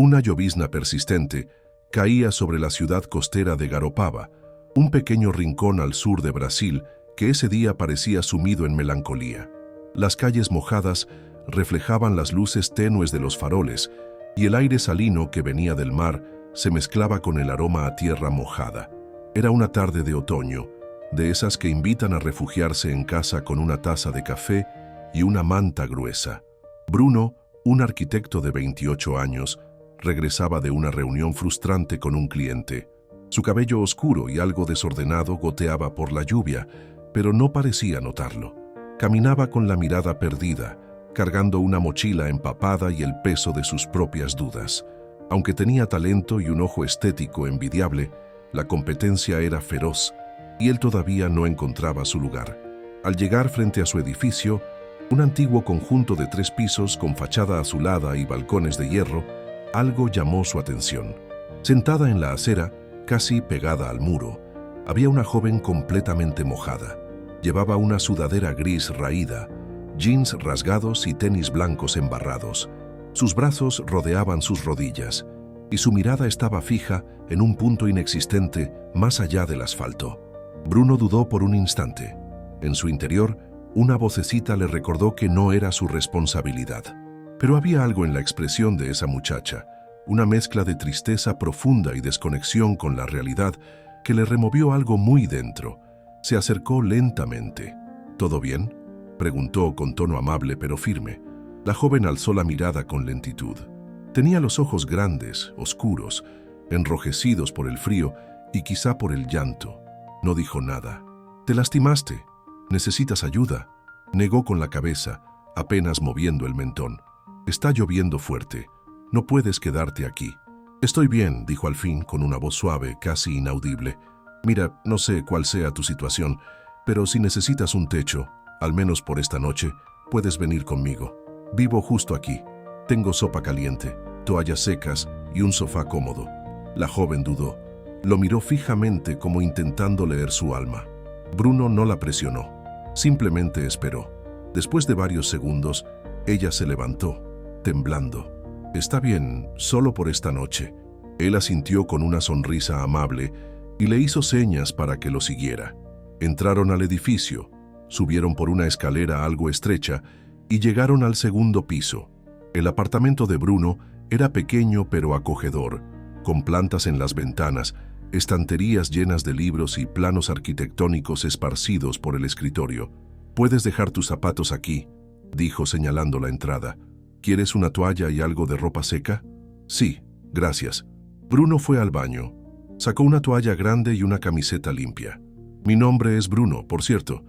Una llovizna persistente caía sobre la ciudad costera de Garopaba, un pequeño rincón al sur de Brasil que ese día parecía sumido en melancolía. Las calles mojadas reflejaban las luces tenues de los faroles y el aire salino que venía del mar se mezclaba con el aroma a tierra mojada. Era una tarde de otoño, de esas que invitan a refugiarse en casa con una taza de café y una manta gruesa. Bruno, un arquitecto de 28 años, regresaba de una reunión frustrante con un cliente. Su cabello oscuro y algo desordenado goteaba por la lluvia, pero no parecía notarlo. Caminaba con la mirada perdida, cargando una mochila empapada y el peso de sus propias dudas. Aunque tenía talento y un ojo estético envidiable, la competencia era feroz y él todavía no encontraba su lugar. Al llegar frente a su edificio, un antiguo conjunto de 3 pisos con fachada azulada y balcones de hierro, algo llamó su atención. Sentada en la acera, casi pegada al muro, había una joven completamente mojada. Llevaba una sudadera gris raída, jeans rasgados y tenis blancos embarrados. Sus brazos rodeaban sus rodillas y su mirada estaba fija en un punto inexistente más allá del asfalto. Bruno dudó por un instante. En su interior, una vocecita le recordó que no era su responsabilidad. Pero había algo en la expresión de esa muchacha, una mezcla de tristeza profunda y desconexión con la realidad que le removió algo muy dentro. Se acercó lentamente. ¿Todo bien?, preguntó con tono amable pero firme. La joven alzó la mirada con lentitud. Tenía los ojos grandes, oscuros, enrojecidos por el frío y quizá por el llanto. No dijo nada. «¿Te lastimaste? ¿Necesitas ayuda?», negó con la cabeza, apenas moviendo el mentón. «Está lloviendo fuerte. No puedes quedarte aquí». «Estoy bien», dijo al fin con una voz suave, casi inaudible. «Mira, no sé cuál sea tu situación, pero si necesitas un techo, al menos por esta noche, puedes venir conmigo. Vivo justo aquí. Tengo sopa caliente, toallas secas y un sofá cómodo». La joven dudó. Lo miró fijamente como intentando leer su alma. Bruno no la presionó. Simplemente esperó. Después de varios segundos, ella se levantó, temblando. «Está bien, solo por esta noche». Él asintió con una sonrisa amable y le hizo señas para que lo siguiera. Entraron al edificio, subieron por una escalera algo estrecha y llegaron al segundo piso. El apartamento de Bruno era pequeño pero acogedor, con plantas en las ventanas, estanterías llenas de libros y planos arquitectónicos esparcidos por el escritorio. «Puedes dejar tus zapatos aquí», dijo señalando la entrada. «¿Quieres una toalla y algo de ropa seca?» «Sí, gracias». Bruno fue al baño. Sacó una toalla grande y una camiseta limpia. «Mi nombre es Bruno, por cierto.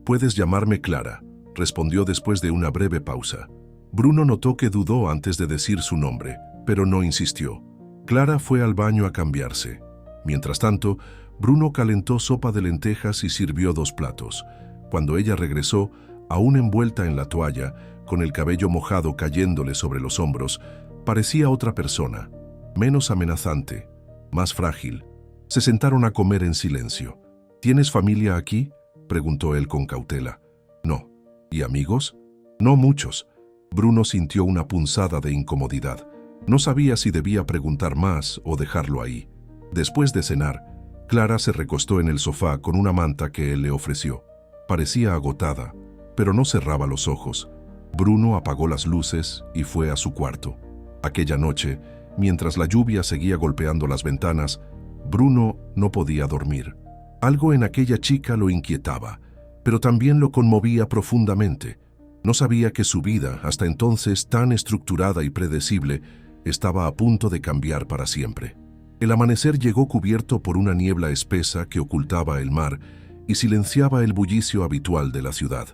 Puedes llamarme Clara», respondió después de una breve pausa. Bruno notó que dudó antes de decir su nombre, pero no insistió. Clara fue al baño a cambiarse. Mientras tanto, Bruno calentó sopa de lentejas y sirvió 2 platos. Cuando ella regresó, aún envuelta en la toalla, con el cabello mojado cayéndole sobre los hombros, parecía otra persona, menos amenazante, más frágil. Se sentaron a comer en silencio. «¿Tienes familia aquí?», preguntó él con cautela. «No». «¿Y amigos?». «No muchos». Bruno sintió una punzada de incomodidad. No sabía si debía preguntar más o dejarlo ahí. Después de cenar, Clara se recostó en el sofá con una manta que él le ofreció. Parecía agotada, pero no cerraba los ojos. Bruno apagó las luces y fue a su cuarto. Aquella noche, mientras la lluvia seguía golpeando las ventanas, Bruno no podía dormir. Algo en aquella chica lo inquietaba, pero también lo conmovía profundamente. No sabía que su vida, hasta entonces tan estructurada y predecible, estaba a punto de cambiar para siempre. El amanecer llegó cubierto por una niebla espesa que ocultaba el mar y silenciaba el bullicio habitual de la ciudad.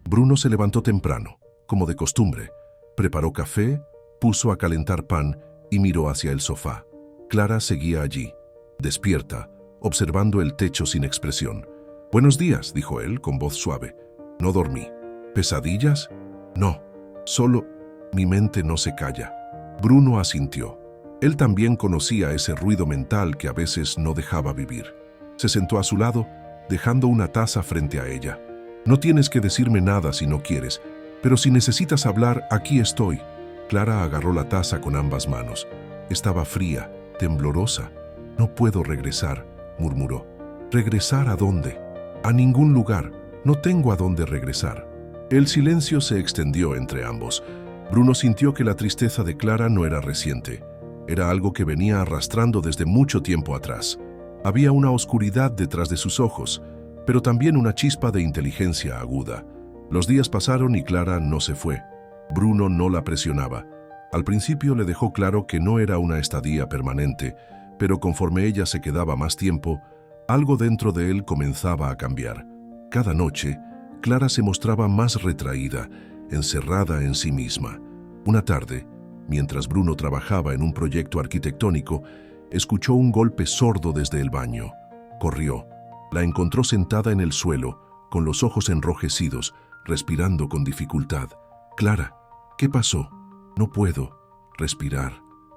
Bruno se levantó temprano, como de costumbre. Preparó café, puso a calentar pan y miró hacia el sofá. Clara seguía allí, despierta, observando el techo sin expresión. «Buenos días», dijo él con voz suave. «No dormí». «¿Pesadillas?». «No, solo mi mente no se calla». Bruno asintió. Él también conocía ese ruido mental que a veces no dejaba vivir. Se sentó a su lado, dejando una taza frente a ella. «No tienes que decirme nada si no quieres, pero si necesitas hablar, aquí estoy». Clara agarró la taza con ambas manos. Estaba fría, temblorosa. «No puedo regresar», murmuró. «¿Regresar a dónde?» «A ningún lugar. No tengo a dónde regresar». El silencio se extendió entre ambos. Bruno sintió que la tristeza de Clara no era reciente. Era algo que venía arrastrando desde mucho tiempo atrás. Había una oscuridad detrás de sus ojos, pero también una chispa de inteligencia aguda. Los días pasaron y Clara no se fue. Bruno no la presionaba. Al principio le dejó claro que no era una estadía permanente, pero conforme ella se quedaba más tiempo, algo dentro de él comenzaba a cambiar. Cada noche, Clara se mostraba más retraída, encerrada en sí misma. Una tarde, mientras Bruno trabajaba en un proyecto arquitectónico, escuchó un golpe sordo desde el baño. Corrió. La encontró sentada en el suelo, con los ojos enrojecidos, respirando con dificultad. «Clara, ¿qué pasó?» «No puedo respirar.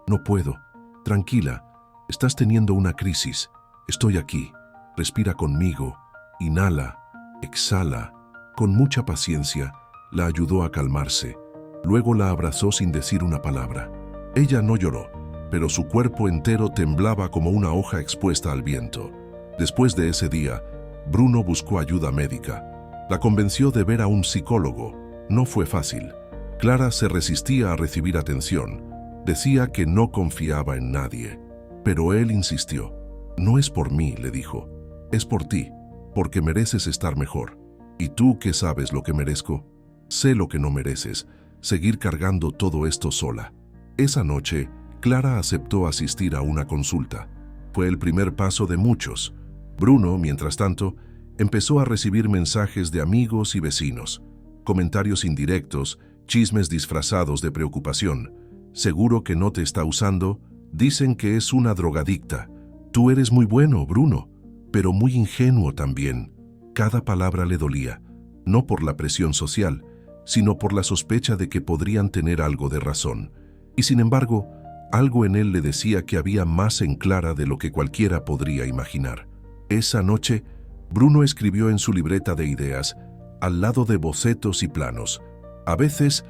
No puedo. Tranquila, estás teniendo una crisis. Estoy aquí. Respira conmigo. Inhala, exhala». Con mucha paciencia, la ayudó a calmarse. Luego la abrazó sin decir una palabra. Ella no lloró, pero su cuerpo entero temblaba como una hoja expuesta al viento. Después de ese día, Bruno buscó ayuda médica. La convenció de ver a un psicólogo. No fue fácil. Clara se resistía a recibir atención. Decía que no confiaba en nadie. Pero él insistió. «No es por mí», le dijo. «Es por ti, porque mereces estar mejor. ¿Y tú qué sabes lo que merezco? Sé lo que no mereces, seguir cargando todo esto sola». Esa noche, Clara aceptó asistir a una consulta. Fue el primer paso de muchos. Bruno, mientras tanto, empezó a recibir mensajes de amigos y vecinos, comentarios indirectos, chismes disfrazados de preocupación. «Seguro que no te está usando. Dicen que es una drogadicta. Tú eres muy bueno, Bruno, pero muy ingenuo también». Cada palabra le dolía, no por la presión social, sino por la sospecha de que podrían tener algo de razón. Y sin embargo, algo en él le decía que había más en Clara de lo que cualquiera podría imaginar. Esa noche, Bruno escribió en su libreta de ideas, al lado de bocetos y planos. A veces,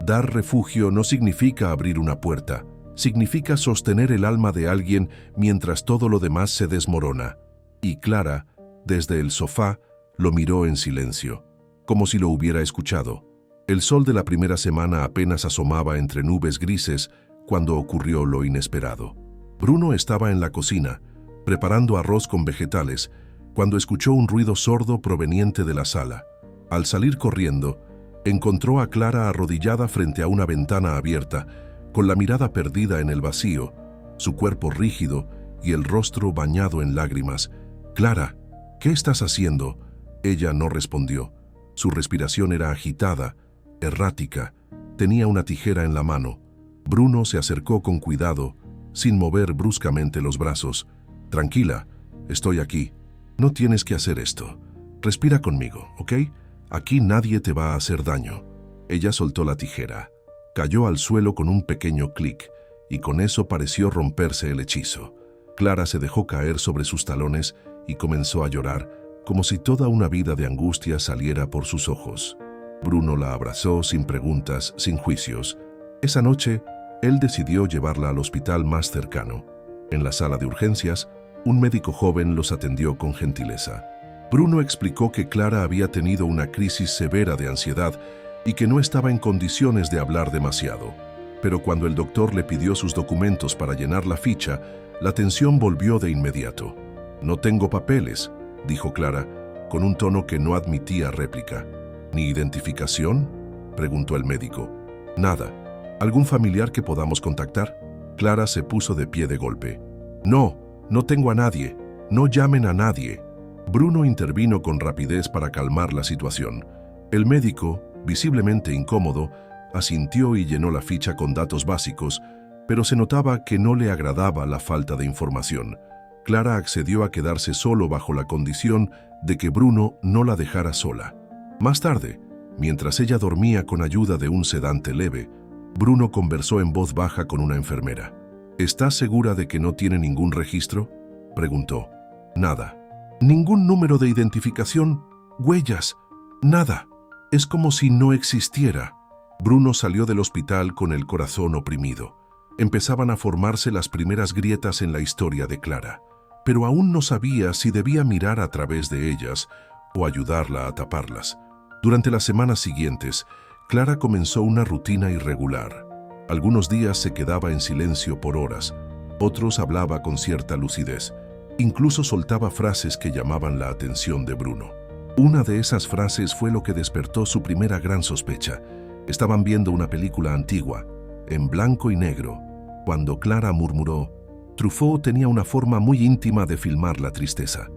dar refugio no significa abrir una puerta, significa sostener el alma de alguien mientras todo lo demás se desmorona. Y Clara, desde el sofá, lo miró en silencio, como si lo hubiera escuchado. El sol de la primera semana apenas asomaba entre nubes grises cuando ocurrió lo inesperado. Bruno estaba en la cocina, preparando arroz con vegetales, cuando escuchó un ruido sordo proveniente de la sala. Al salir corriendo, encontró a Clara arrodillada frente a una ventana abierta, con la mirada perdida en el vacío, su cuerpo rígido y el rostro bañado en lágrimas. «Clara, ¿qué estás haciendo?». Ella no respondió. Su respiración era agitada, errática. Tenía una tijera en la mano. Bruno se acercó con cuidado, sin mover bruscamente los brazos. «Tranquila, estoy aquí. No tienes que hacer esto. Respira conmigo, ¿ok? Aquí nadie te va a hacer daño». Ella soltó la tijera. Cayó al suelo con un pequeño clic, y con eso pareció romperse el hechizo. Clara se dejó caer sobre sus talones y comenzó a llorar, como si toda una vida de angustia saliera por sus ojos. Bruno la abrazó sin preguntas, sin juicios. Esa noche, él decidió llevarla al hospital más cercano. En la sala de urgencias, un médico joven los atendió con gentileza. Bruno explicó que Clara había tenido una crisis severa de ansiedad y que no estaba en condiciones de hablar demasiado. Pero cuando el doctor le pidió sus documentos para llenar la ficha, la tensión volvió de inmediato. «No tengo papeles», dijo Clara, con un tono que no admitía réplica. «¿Ni identificación?», preguntó el médico. «Nada. ¿Algún familiar que podamos contactar?». Clara se puso de pie de golpe. «No, no tengo a nadie. No llamen a nadie». Bruno intervino con rapidez para calmar la situación. El médico, visiblemente incómodo, asintió y llenó la ficha con datos básicos, pero se notaba que no le agradaba la falta de información. Clara accedió a quedarse solo bajo la condición de que Bruno no la dejara sola. Más tarde, mientras ella dormía con ayuda de un sedante leve, Bruno conversó en voz baja con una enfermera. «¿Estás segura de que no tiene ningún registro?», preguntó. «Nada. Ningún número de identificación, huellas, nada. Es como si no existiera». Bruno salió del hospital con el corazón oprimido. Empezaban a formarse las primeras grietas en la historia de Clara, pero aún no sabía si debía mirar a través de ellas o ayudarla a taparlas. Durante las semanas siguientes, Clara comenzó una rutina irregular. Algunos días se quedaba en silencio por horas, otros hablaba con cierta lucidez. Incluso soltaba frases que llamaban la atención de Bruno. Una de esas frases fue lo que despertó su primera gran sospecha. Estaban viendo una película antigua, en blanco y negro, cuando Clara murmuró: «Truffaut tenía una forma muy íntima de filmar la tristeza».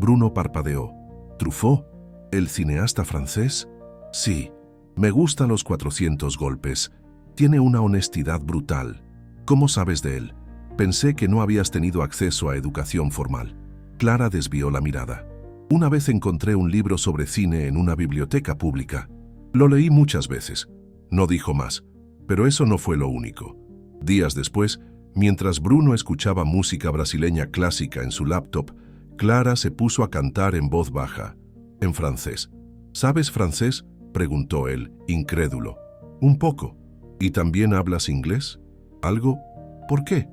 Bruno parpadeó. «¿Truffaut? ¿El cineasta francés?» «Sí, me gustan los 400 golpes. Tiene una honestidad brutal. ¿Cómo sabes de él?» «Pensé que no habías tenido acceso a educación formal». Clara desvió la mirada. «Una vez encontré un libro sobre cine en una biblioteca pública. Lo leí muchas veces». No dijo más, pero eso no fue lo único. Días después, mientras Bruno escuchaba música brasileña clásica en su laptop, Clara se puso a cantar en voz baja, en francés. «¿Sabes francés?», preguntó él, incrédulo. «Un poco». «¿Y también hablas inglés? ¿Algo? ¿Por qué?»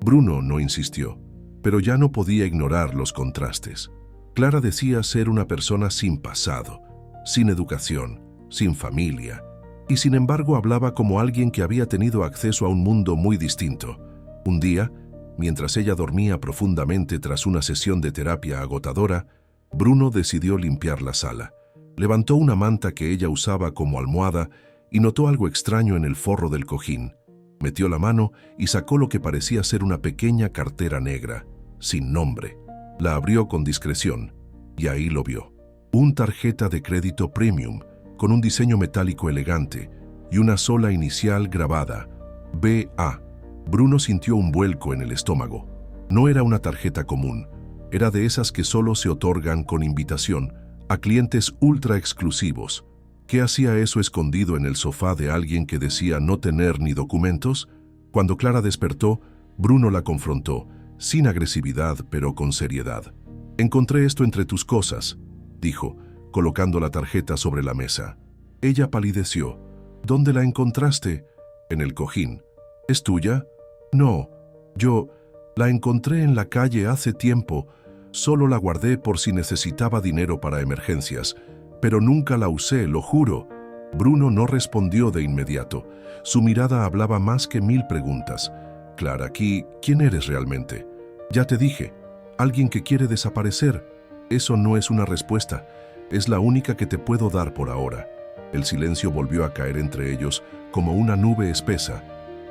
Bruno no insistió, pero ya no podía ignorar los contrastes. Clara decía ser una persona sin pasado, sin educación, sin familia, y sin embargo hablaba como alguien que había tenido acceso a un mundo muy distinto. Un día, mientras ella dormía profundamente tras una sesión de terapia agotadora, Bruno decidió limpiar la sala. Levantó una manta que ella usaba como almohada y notó algo extraño en el forro del cojín. Metió la mano y sacó lo que parecía ser una pequeña cartera negra, sin nombre. La abrió con discreción y ahí lo vio. Una tarjeta de crédito premium, con un diseño metálico elegante y una sola inicial grabada, BA. Bruno sintió un vuelco en el estómago. No era una tarjeta común, era de esas que solo se otorgan con invitación a clientes ultra exclusivos. ¿Qué hacía eso escondido en el sofá de alguien que decía no tener ni documentos? Cuando Clara despertó, Bruno la confrontó, sin agresividad pero con seriedad. «Encontré esto entre tus cosas», dijo, colocando la tarjeta sobre la mesa. Ella palideció. «¿Dónde la encontraste?» «En el cojín». «¿Es tuya?» «No, yo la encontré en la calle hace tiempo. Solo la guardé por si necesitaba dinero para emergencias. Pero nunca la usé, lo juro». Bruno no respondió de inmediato. Su mirada hablaba más que 1000 preguntas. «Clara, ¿quién eres realmente?» «Ya te dije, alguien que quiere desaparecer». «Eso no es una respuesta. Es la única que te puedo dar por ahora». El silencio volvió a caer entre ellos como una nube espesa.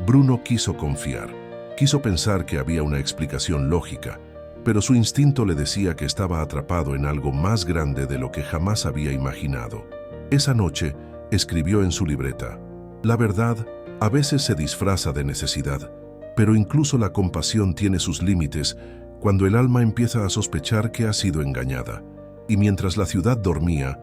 Bruno quiso confiar. Quiso pensar que había una explicación lógica, pero su instinto le decía que estaba atrapado en algo más grande de lo que jamás había imaginado. Esa noche, escribió en su libreta: «La verdad a veces se disfraza de necesidad, pero incluso la compasión tiene sus límites cuando el alma empieza a sospechar que ha sido engañada». Y mientras la ciudad dormía,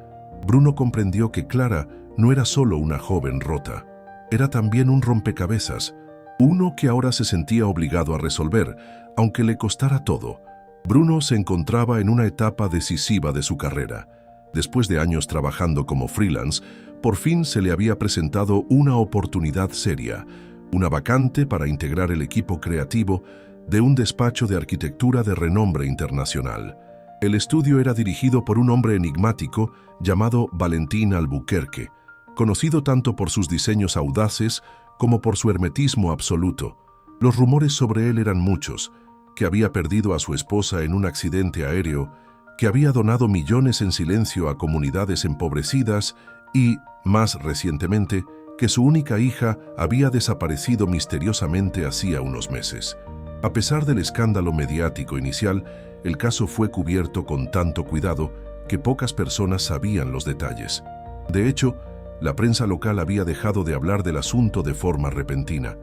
Bruno comprendió que Clara no era solo una joven rota, era también un rompecabezas, uno que ahora se sentía obligado a resolver, aunque le costara todo. Bruno se encontraba en una etapa decisiva de su carrera. Después de años trabajando como freelance, por fin se le había presentado una oportunidad seria, una vacante para integrar el equipo creativo de un despacho de arquitectura de renombre internacional. El estudio era dirigido por un hombre enigmático llamado Valentín Albuquerque, conocido tanto por sus diseños audaces como por su hermetismo absoluto. Los rumores sobre él eran muchos: que había perdido a su esposa en un accidente aéreo, que había donado millones en silencio a comunidades empobrecidas y, más recientemente, que su única hija había desaparecido misteriosamente hacía unos meses. A pesar del escándalo mediático inicial, el caso fue cubierto con tanto cuidado que pocas personas sabían los detalles. De hecho, la prensa local había dejado de hablar del asunto de forma repentina.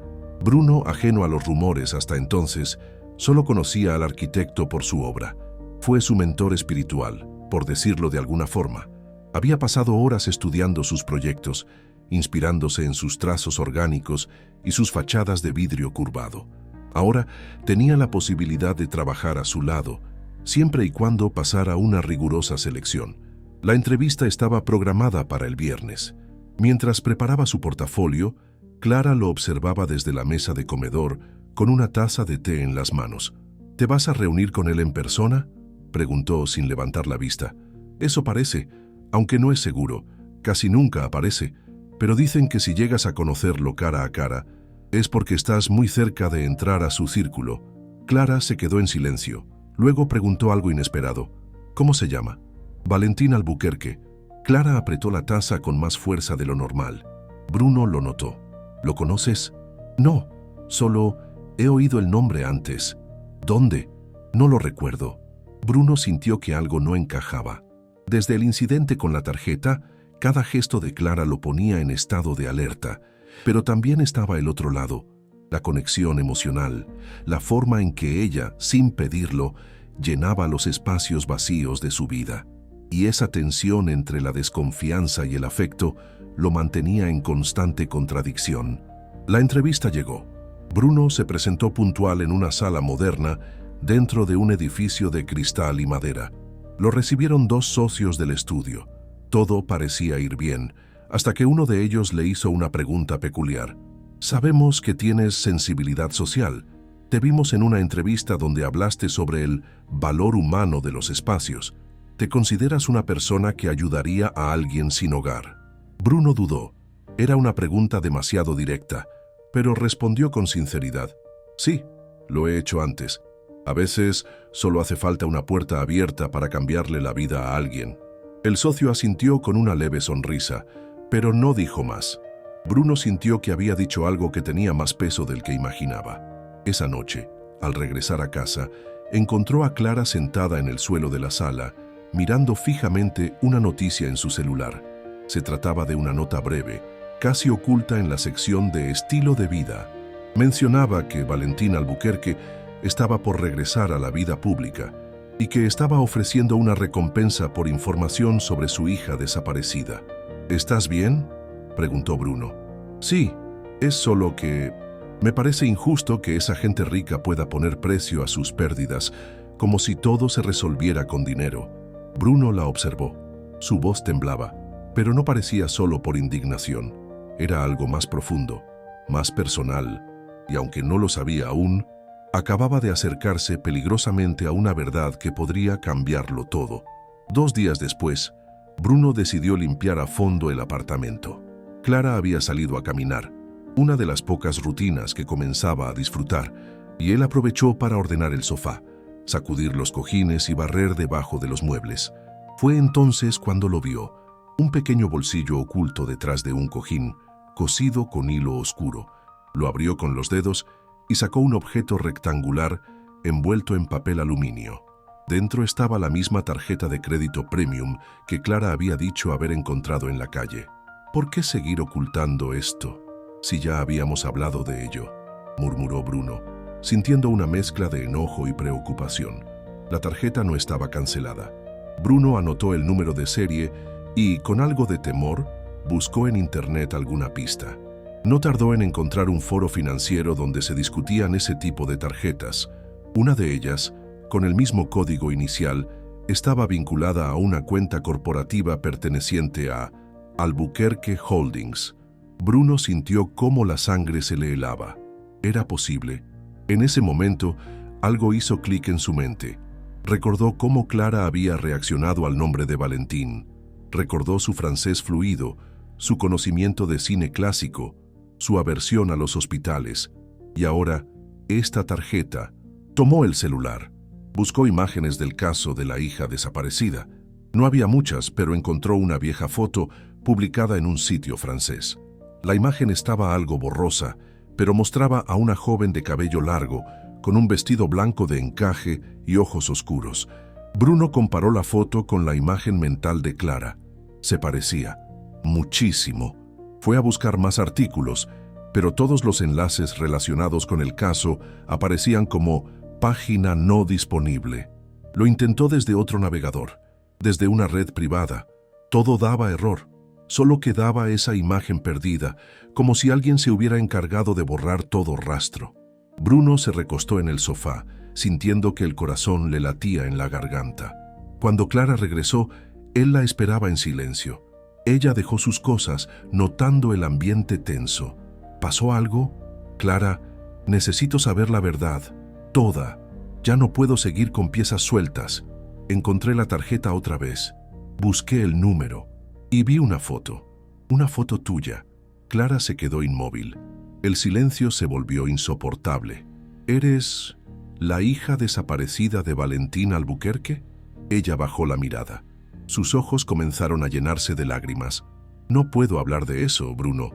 Bruno, ajeno a los rumores hasta entonces, solo conocía al arquitecto por su obra. Fue su mentor espiritual, por decirlo de alguna forma. Había pasado horas estudiando sus proyectos, inspirándose en sus trazos orgánicos y sus fachadas de vidrio curvado. Ahora tenía la posibilidad de trabajar a su lado, siempre y cuando pasara una rigurosa selección. La entrevista estaba programada para el viernes. Mientras preparaba su portafolio, Clara lo observaba desde la mesa de comedor con una taza de té en las manos. ¿Te vas a reunir con él en persona?, preguntó sin levantar la vista. Eso parece, aunque no es seguro. Casi nunca aparece, pero dicen que si llegas a conocerlo cara a cara, es porque estás muy cerca de entrar a su círculo. Clara se quedó en silencio. Luego preguntó algo inesperado. ¿Cómo se llama? Valentín Albuquerque. Clara apretó la taza con más fuerza de lo normal. Bruno lo notó. ¿Lo conoces? No, solo he oído el nombre antes. ¿Dónde? No lo recuerdo. Bruno sintió que algo no encajaba. Desde el incidente con la tarjeta, cada gesto de Clara lo ponía en estado de alerta, pero también estaba el otro lado, la conexión emocional, la forma en que ella, sin pedirlo, llenaba los espacios vacíos de su vida. Y esa tensión entre la desconfianza y el afecto lo mantenía en constante contradicción. La entrevista llegó. Bruno se presentó puntual en una sala moderna dentro de un edificio de cristal y madera. Lo recibieron dos socios del estudio. Todo parecía ir bien, hasta que uno de ellos le hizo una pregunta peculiar. Sabemos que tienes sensibilidad social. Te vimos en una entrevista donde hablaste sobre el valor humano de los espacios. ¿Te consideras una persona que ayudaría a alguien sin hogar? Bruno dudó. Era una pregunta demasiado directa, pero respondió con sinceridad. Sí, lo he hecho antes. A veces solo hace falta una puerta abierta para cambiarle la vida a alguien. El socio asintió con una leve sonrisa, pero no dijo más. Bruno sintió que había dicho algo que tenía más peso del que imaginaba. Esa noche, al regresar a casa, encontró a Clara sentada en el suelo de la sala, mirando fijamente una noticia en su celular. Se trataba de una nota breve, casi oculta en la sección de estilo de vida. Mencionaba que Valentín Albuquerque estaba por regresar a la vida pública y que estaba ofreciendo una recompensa por información sobre su hija desaparecida. ¿Estás bien?, preguntó Bruno. Sí, es solo que me parece injusto que esa gente rica pueda poner precio a sus pérdidas, como si todo se resolviera con dinero. Bruno la observó. Su voz temblaba, pero no parecía solo por indignación. Era algo más profundo, más personal, y aunque no lo sabía aún, acababa de acercarse peligrosamente a una verdad que podría cambiarlo todo. 2 días después, Bruno decidió limpiar a fondo el apartamento. Clara había salido a caminar, una de las pocas rutinas que comenzaba a disfrutar, y él aprovechó para ordenar el sofá, sacudir los cojines y barrer debajo de los muebles. Fue entonces cuando lo vio, un pequeño bolsillo oculto detrás de un cojín, cosido con hilo oscuro. Lo abrió con los dedos y sacó un objeto rectangular envuelto en papel aluminio. Dentro estaba la misma tarjeta de crédito premium que Clara había dicho haber encontrado en la calle. ¿Por qué seguir ocultando esto, si ya habíamos hablado de ello?, murmuró Bruno, sintiendo una mezcla de enojo y preocupación. La tarjeta no estaba cancelada. Bruno anotó el número de serie y, con algo de temor, buscó en internet alguna pista. No tardó en encontrar un foro financiero donde se discutían ese tipo de tarjetas. Una de ellas, con el mismo código inicial, estaba vinculada a una cuenta corporativa perteneciente a Albuquerque Holdings. Bruno sintió cómo la sangre se le helaba. Era posible. En ese momento, algo hizo clic en su mente. Recordó cómo Clara había reaccionado al nombre de Valentín. Recordó su francés fluido, su conocimiento de cine clásico, su aversión a los hospitales. Y ahora, esta tarjeta. Tomó el celular. Buscó imágenes del caso de la hija desaparecida. No había muchas, pero encontró una vieja foto publicada en un sitio francés. La imagen estaba algo borrosa, pero mostraba a una joven de cabello largo, con un vestido blanco de encaje y ojos oscuros. Bruno comparó la foto con la imagen mental de Clara. Se parecía muchísimo. Fue a buscar más artículos, pero todos los enlaces relacionados con el caso aparecían como página no disponible. Lo intentó desde otro navegador, desde una red privada. Todo daba error. Solo quedaba esa imagen perdida, como si alguien se hubiera encargado de borrar todo rastro. Bruno se recostó en el sofá, sintiendo que el corazón le latía en la garganta. Cuando Clara regresó, él la esperaba en silencio. Ella dejó sus cosas, notando el ambiente tenso. ¿Pasó algo? Clara, necesito saber la verdad. Toda. Ya no puedo seguir con piezas sueltas. Encontré la tarjeta otra vez. Busqué el número y vi una foto. Una foto tuya. Clara se quedó inmóvil. El silencio se volvió insoportable. ¿Eres la hija desaparecida de Valentín Albuquerque? Ella bajó la mirada. Sus ojos comenzaron a llenarse de lágrimas. No puedo hablar de eso, Bruno.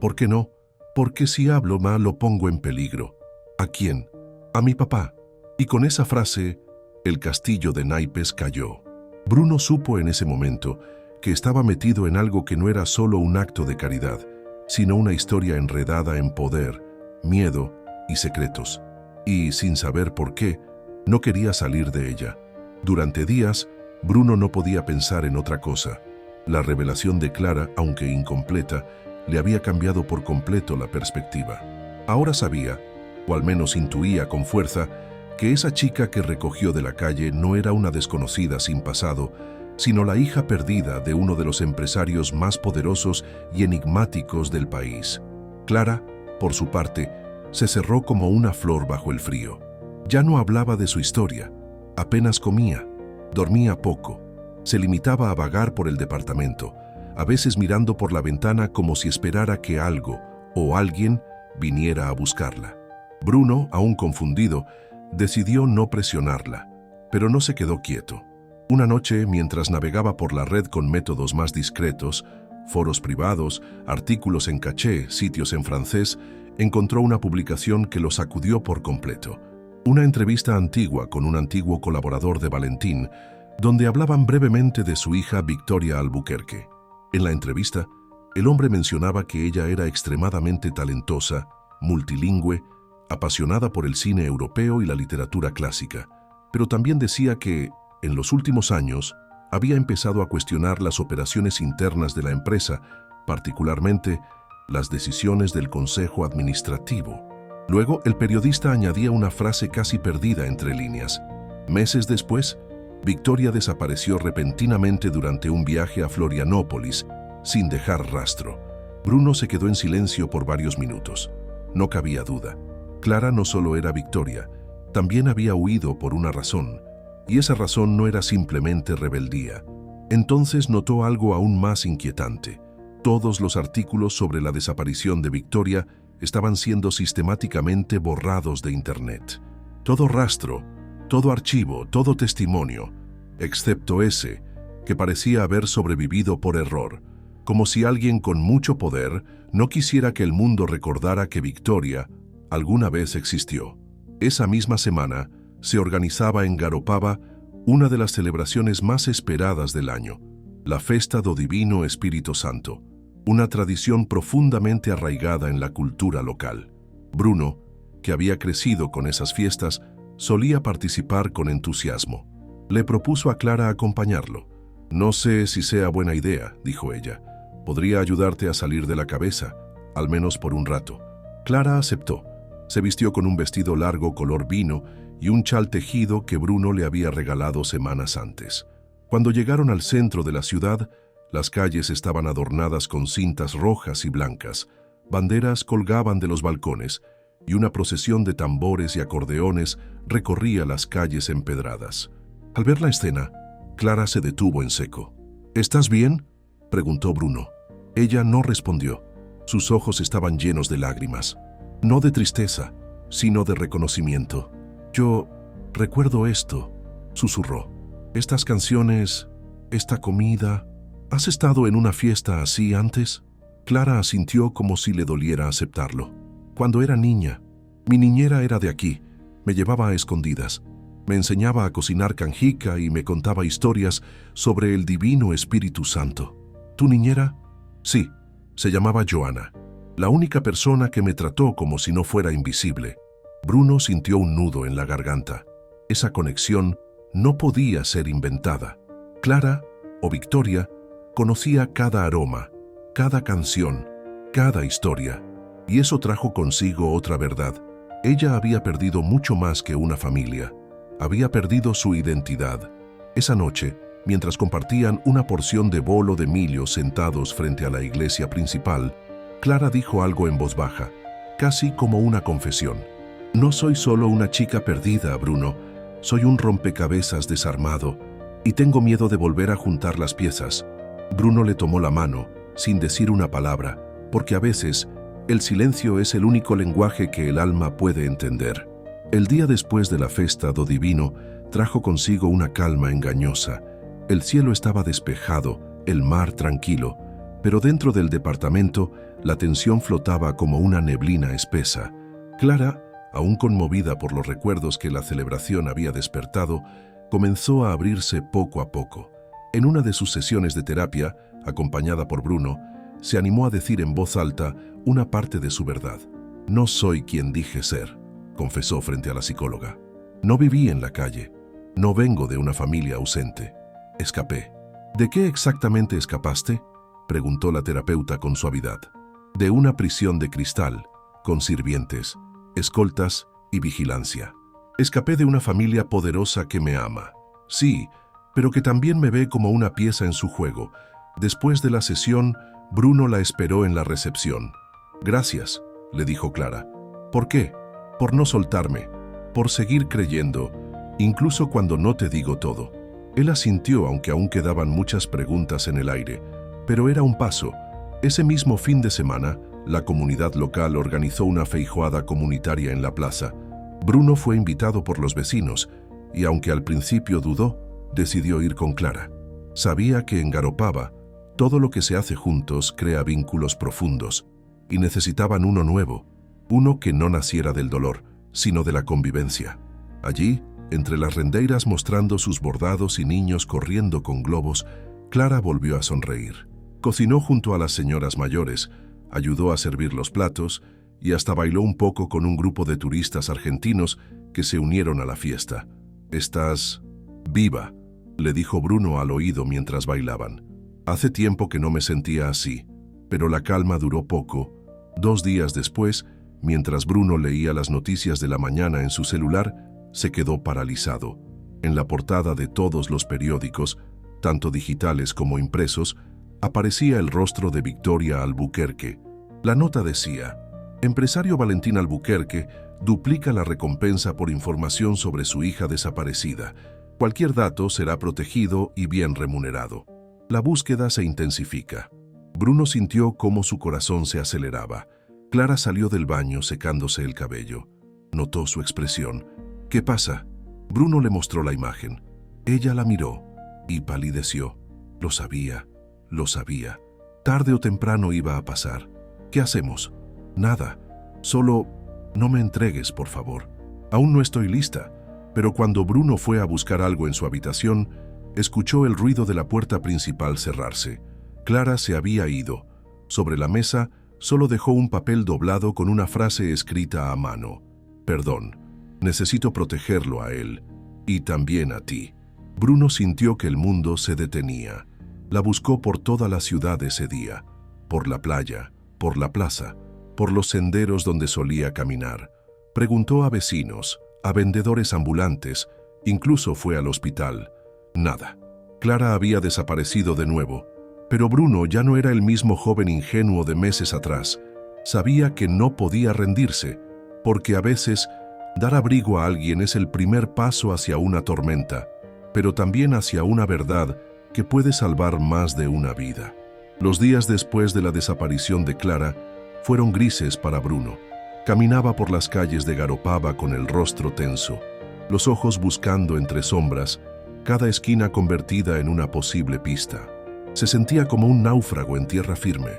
¿Por qué no? Porque si hablo mal lo pongo en peligro. ¿A quién? A mi papá. Y con esa frase, el castillo de naipes cayó. Bruno supo en ese momento que estaba metido en algo que no era solo un acto de caridad, sino una historia enredada en poder, miedo y secretos. Y, sin saber por qué, no quería salir de ella. Durante días, Bruno no podía pensar en otra cosa. La revelación de Clara, aunque incompleta, le había cambiado por completo la perspectiva. Ahora sabía, o al menos intuía con fuerza, que esa chica que recogió de la calle no era una desconocida sin pasado, sino la hija perdida de uno de los empresarios más poderosos y enigmáticos del país. Clara, por su parte, se cerró como una flor bajo el frío. Ya no hablaba de su historia, apenas comía, dormía poco, se limitaba a vagar por el departamento, a veces mirando por la ventana como si esperara que algo o alguien viniera a buscarla. Bruno, aún confundido, decidió no presionarla, pero no se quedó quieto. Una noche, mientras navegaba por la red con métodos más discretos, foros privados, artículos en caché, sitios en francés, encontró una publicación que lo sacudió por completo. Una entrevista antigua con un antiguo colaborador de Valentín, donde hablaban brevemente de su hija Victoria Albuquerque. En la entrevista, el hombre mencionaba que ella era extremadamente talentosa, multilingüe, apasionada por el cine europeo y la literatura clásica, pero también decía que, en los últimos años, había empezado a cuestionar las operaciones internas de la empresa, particularmente las decisiones del consejo administrativo. Luego, el periodista añadía una frase casi perdida entre líneas. Meses después, Victoria desapareció repentinamente durante un viaje a Florianópolis, sin dejar rastro. Bruno se quedó en silencio por varios minutos. No cabía duda. Clara no solo era Victoria, también había huido por una razón, y esa razón no era simplemente rebeldía. Entonces notó algo aún más inquietante. Todos los artículos sobre la desaparición de Victoria estaban siendo sistemáticamente borrados de Internet. Todo rastro, todo archivo, todo testimonio, excepto ese, que parecía haber sobrevivido por error, como si alguien con mucho poder no quisiera que el mundo recordara que Victoria alguna vez existió. Esa misma semana se organizaba en Garopaba una de las celebraciones más esperadas del año, la Festa do Divino Espíritu Santo, una tradición profundamente arraigada en la cultura local. Bruno, que había crecido con esas fiestas, solía participar con entusiasmo. Le propuso a Clara acompañarlo. «No sé si sea buena idea», dijo ella. «Podría ayudarte a salir de la cabeza, al menos por un rato». Clara aceptó. Se vistió con un vestido largo color vino y un chal tejido que Bruno le había regalado semanas antes. Cuando llegaron al centro de la ciudad, las calles estaban adornadas con cintas rojas y blancas, banderas colgaban de los balcones y una procesión de tambores y acordeones recorría las calles empedradas. Al ver la escena, Clara se detuvo en seco. «¿Estás bien?», preguntó Bruno. Ella no respondió. Sus ojos estaban llenos de lágrimas. No de tristeza, sino de reconocimiento. «Yo recuerdo esto», susurró. «Estas canciones, esta comida. ¿Has estado en una fiesta así antes?». Clara asintió como si le doliera aceptarlo. «Cuando era niña. Mi niñera era de aquí. Me llevaba a escondidas. Me enseñaba a cocinar canjica y me contaba historias sobre el Divino Espíritu Santo». «¿Tu niñera?». «Sí, se llamaba Joana. La única persona que me trató como si no fuera invisible». Bruno sintió un nudo en la garganta. Esa conexión no podía ser inventada. Clara, o Victoria, conocía cada aroma, cada canción, cada historia, y eso trajo consigo otra verdad. Ella había perdido mucho más que una familia. Había perdido su identidad. Esa noche, mientras compartían una porción de bolo de milio sentados frente a la iglesia principal, Clara dijo algo en voz baja, casi como una confesión. No soy solo una chica perdida, Bruno. Soy un rompecabezas desarmado y tengo miedo de volver a juntar las piezas. Bruno le tomó la mano, sin decir una palabra, porque a veces el silencio es el único lenguaje que el alma puede entender. El día después de la festa do divino trajo consigo una calma engañosa. El cielo estaba despejado, el mar tranquilo, pero dentro del departamento la tensión flotaba como una neblina espesa. Clara, aún conmovida por los recuerdos que la celebración había despertado, comenzó a abrirse poco a poco. En una de sus sesiones de terapia, acompañada por Bruno, se animó a decir en voz alta una parte de su verdad. «No soy quien dije ser», confesó frente a la psicóloga. «No viví en la calle. No vengo de una familia ausente. Escapé». «¿De qué exactamente escapaste?», preguntó la terapeuta con suavidad. «De una prisión de cristal, con sirvientes, escoltas y vigilancia. Escapé de una familia poderosa que me ama. Sí, pero que también me ve como una pieza en su juego». Después de la sesión, Bruno la esperó en la recepción. «Gracias», le dijo Clara. «¿Por qué? Por no soltarme, por seguir creyendo, incluso cuando no te digo todo». Él asintió, aunque aún quedaban muchas preguntas en el aire, pero era un paso. Ese mismo fin de semana, la comunidad local organizó una feijoada comunitaria en la plaza. Bruno fue invitado por los vecinos y, aunque al principio dudó, decidió ir con Clara. Sabía que en Garopaba, todo lo que se hace juntos crea vínculos profundos, y necesitaban uno nuevo, uno que no naciera del dolor, sino de la convivencia. Allí, entre las rendeiras mostrando sus bordados y niños corriendo con globos, Clara volvió a sonreír. Cocinó junto a las señoras mayores, ayudó a servir los platos y hasta bailó un poco con un grupo de turistas argentinos que se unieron a la fiesta. «Estás viva», le dijo Bruno al oído mientras bailaban. «Hace tiempo que no me sentía así», pero la calma duró poco. 2 días después, mientras Bruno leía las noticias de la mañana en su celular, se quedó paralizado. En la portada de todos los periódicos, tanto digitales como impresos, aparecía el rostro de Victoria Albuquerque. La nota decía: «Empresario Valentín Albuquerque duplica la recompensa por información sobre su hija desaparecida. Cualquier dato será protegido y bien remunerado». La búsqueda se intensifica. Bruno sintió cómo su corazón se aceleraba. Clara salió del baño secándose el cabello. Notó su expresión. «¿Qué pasa?». Bruno le mostró la imagen. Ella la miró y palideció. Lo sabía, lo sabía. Tarde o temprano iba a pasar. «¿Qué hacemos?». «Nada. Solo no me entregues, por favor. Aún no estoy lista». Pero cuando Bruno fue a buscar algo en su habitación, escuchó el ruido de la puerta principal cerrarse. Clara se había ido. Sobre la mesa solo dejó un papel doblado con una frase escrita a mano. «Perdón, necesito protegerlo a él y también a ti». Bruno sintió que el mundo se detenía. La buscó por toda la ciudad ese día, por la playa, por la plaza, por los senderos donde solía caminar. Preguntó a vecinos, a vendedores ambulantes, incluso fue al hospital. Nada. Clara había desaparecido de nuevo, pero Bruno ya no era el mismo joven ingenuo de meses atrás. Sabía que no podía rendirse, porque a veces dar abrigo a alguien es el primer paso hacia una tormenta, pero también hacia una verdad que puede salvar más de una vida. Los días después de la desaparición de Clara fueron grises para Bruno. Caminaba por las calles de Garopaba con el rostro tenso, los ojos buscando entre sombras, cada esquina convertida en una posible pista. Se sentía como un náufrago en tierra firme.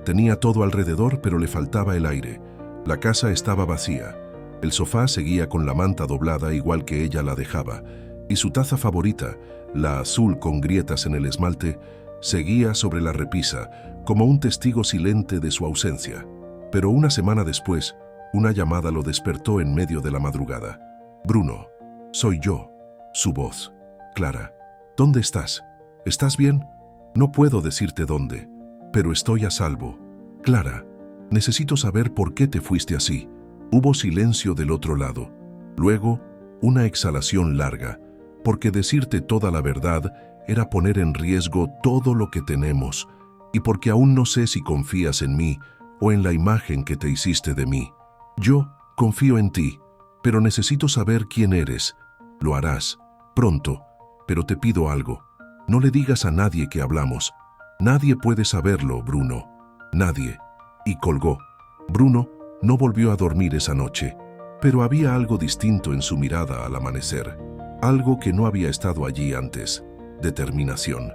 Tenía todo alrededor, pero le faltaba el aire. La casa estaba vacía. El sofá seguía con la manta doblada igual que ella la dejaba, y su taza favorita, la azul con grietas en el esmalte, seguía sobre la repisa, como un testigo silente de su ausencia. Pero una semana después, una llamada lo despertó en medio de la madrugada. «Bruno, soy yo». Su voz. «Clara, ¿dónde estás? ¿Estás bien? No puedo decirte dónde, pero estoy a salvo. Clara, necesito saber por qué te fuiste así». Hubo silencio del otro lado. Luego, una exhalación larga, porque decirte toda la verdad era poner en riesgo todo lo que tenemos, y porque aún no sé si confías en mí o en la imagen que te hiciste de mí. Yo confío en ti, pero necesito saber quién eres. Lo harás, pronto, pero te pido algo. No le digas a nadie que hablamos. Nadie puede saberlo, Bruno. Nadie. Y colgó. Bruno no volvió a dormir esa noche, pero había algo distinto en su mirada al amanecer. Algo que no había estado allí antes. Determinación.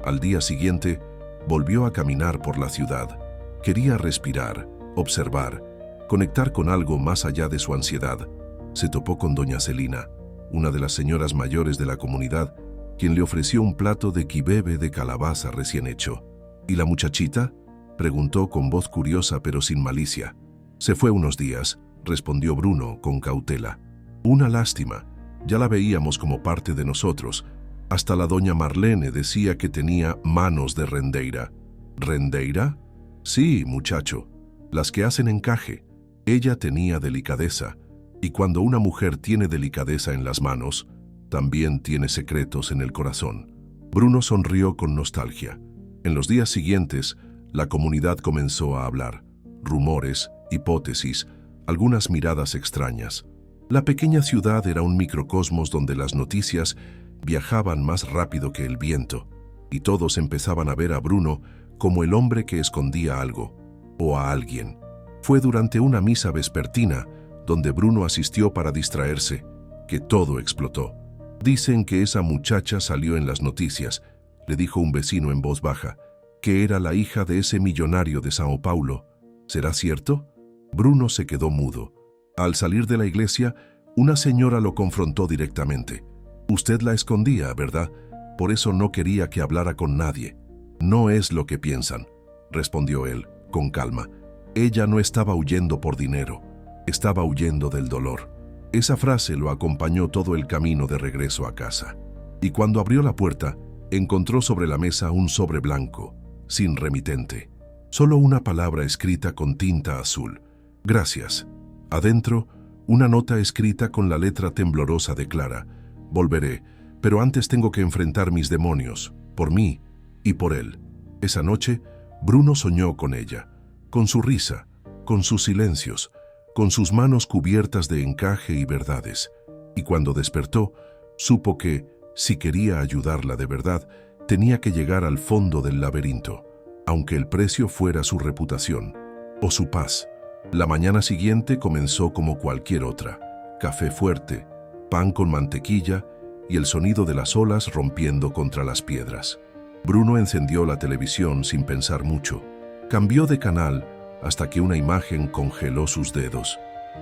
Al día siguiente, volvió a caminar por la ciudad. Quería respirar, observar, conectar con algo más allá de su ansiedad. Se topó con doña Celina, una de las señoras mayores de la comunidad, quien le ofreció un plato de quibebe de calabaza recién hecho. ¿Y la muchachita?, preguntó con voz curiosa pero sin malicia. Se fue unos días, respondió Bruno con cautela. Una lástima, ya la veíamos como parte de nosotros. Hasta la doña Marlene decía que tenía manos de rendeira. ¿Rendeira? Sí, muchacho, las que hacen encaje. Ella tenía delicadeza, y cuando una mujer tiene delicadeza en las manos, también tiene secretos en el corazón. Bruno sonrió con nostalgia. En los días siguientes, la comunidad comenzó a hablar. Rumores, hipótesis, algunas miradas extrañas. La pequeña ciudad era un microcosmos donde las noticias viajaban más rápido que el viento, y todos empezaban a ver a Bruno como el hombre que escondía algo, o a alguien. Fue durante una misa vespertina, donde Bruno asistió para distraerse, que todo explotó. Dicen que esa muchacha salió en las noticias, le dijo un vecino en voz baja, que era la hija de ese millonario de Sao Paulo. ¿Será cierto? Bruno se quedó mudo. Al salir de la iglesia, una señora lo confrontó directamente. Usted la escondía, ¿verdad? Por eso no quería que hablara con nadie. No es lo que piensan, respondió él, con calma. Ella no estaba huyendo por dinero, estaba huyendo del dolor. Esa frase lo acompañó todo el camino de regreso a casa. Y cuando abrió la puerta, encontró sobre la mesa un sobre blanco, sin remitente. Solo una palabra escrita con tinta azul. Gracias. Adentro, una nota escrita con la letra temblorosa de Clara. Volveré, pero antes tengo que enfrentar mis demonios, por mí y por él. Esa noche, Bruno soñó con ella, con su risa, con sus silencios, con sus manos cubiertas de encaje y verdades. Y cuando despertó, supo que, si quería ayudarla de verdad, tenía que llegar al fondo del laberinto, aunque el precio fuera su reputación o su paz. La mañana siguiente comenzó como cualquier otra. Café fuerte, pan con mantequilla y el sonido de las olas rompiendo contra las piedras. Bruno encendió la televisión sin pensar mucho. Cambió de canal hasta que una imagen congeló sus dedos.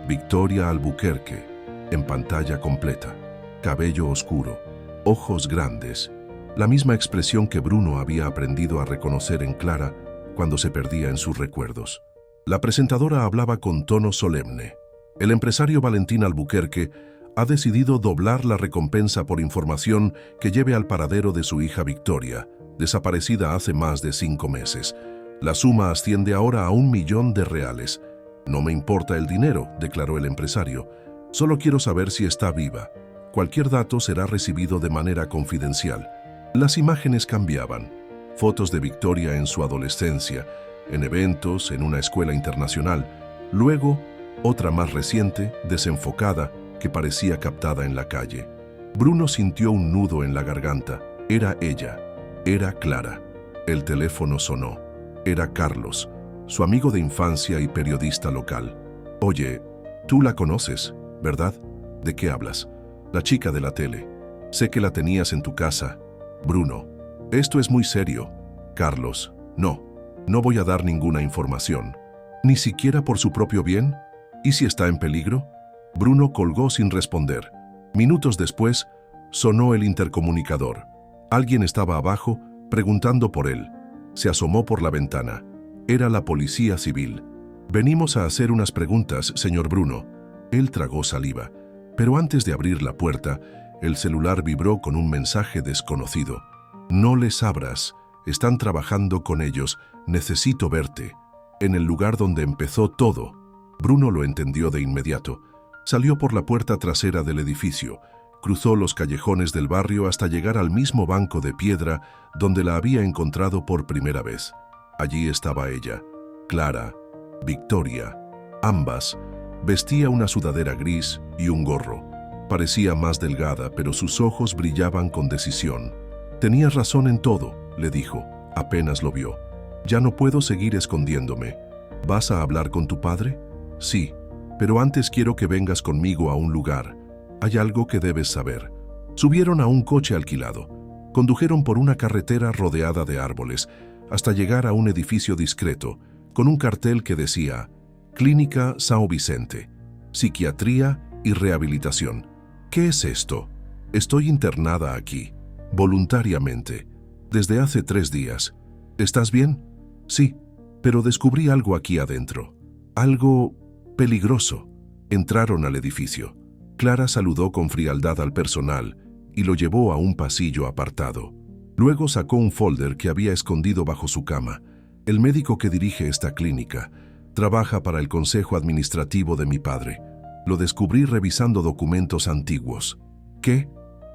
Victoria Albuquerque, en pantalla completa. Cabello oscuro, ojos grandes. La misma expresión que Bruno había aprendido a reconocer en Clara cuando se perdía en sus recuerdos. La presentadora hablaba con tono solemne. El empresario Valentín Albuquerque ha decidido doblar la recompensa por información que lleve al paradero de su hija Victoria, desaparecida hace más de 5 meses. La suma asciende ahora a $1.000.000. No me importa el dinero, declaró el empresario. Solo quiero saber si está viva. Cualquier dato será recibido de manera confidencial. Las imágenes cambiaban. Fotos de Victoria en su adolescencia, en eventos, en una escuela internacional. Luego, otra más reciente, desenfocada, que parecía captada en la calle. Bruno sintió un nudo en la garganta. Era ella. Era Clara. El teléfono sonó. Era Carlos, su amigo de infancia y periodista local. Oye, tú la conoces, ¿verdad? ¿De qué hablas? La chica de la tele. Sé que la tenías en tu casa. Bruno, esto es muy serio. Carlos, no voy a dar ninguna información. ¿Ni siquiera por su propio bien? ¿Y si está en peligro? Bruno colgó sin responder. Minutos después, sonó el intercomunicador. Alguien estaba abajo, preguntando por él. Se asomó por la ventana. Era la policía civil. Venimos a hacer unas preguntas, señor Bruno. Él tragó saliva, pero antes de abrir la puerta, el celular vibró con un mensaje desconocido. No les abras. Están trabajando con ellos. Necesito verte. En el lugar donde empezó todo. Bruno lo entendió de inmediato. Salió por la puerta trasera del edificio. Cruzó los callejones del barrio hasta llegar al mismo banco de piedra donde la había encontrado por primera vez. Allí estaba ella, Clara, Victoria. Ambas vestía una sudadera gris y un gorro. Parecía más delgada, pero sus ojos brillaban con decisión. «Tenías razón en todo», le dijo, apenas lo vio. «Ya no puedo seguir escondiéndome. ¿Vas a hablar con tu padre?» «Sí, pero antes quiero que vengas conmigo a un lugar. Hay algo que debes saber». Subieron a un coche alquilado. Condujeron por una carretera rodeada de árboles hasta llegar a un edificio discreto con un cartel que decía «Clínica São Vicente, Psiquiatría y Rehabilitación». «¿Qué es esto?» «Estoy internada aquí, voluntariamente, desde hace 3 días. ¿Estás bien?» «Sí, pero descubrí algo aquí adentro. Algo peligroso». Entraron al edificio. Clara saludó con frialdad al personal y lo llevó a un pasillo apartado. Luego sacó un folder que había escondido bajo su cama. «El médico que dirige esta clínica trabaja para el consejo administrativo de mi padre. Lo descubrí revisando documentos antiguos». «¿Qué?»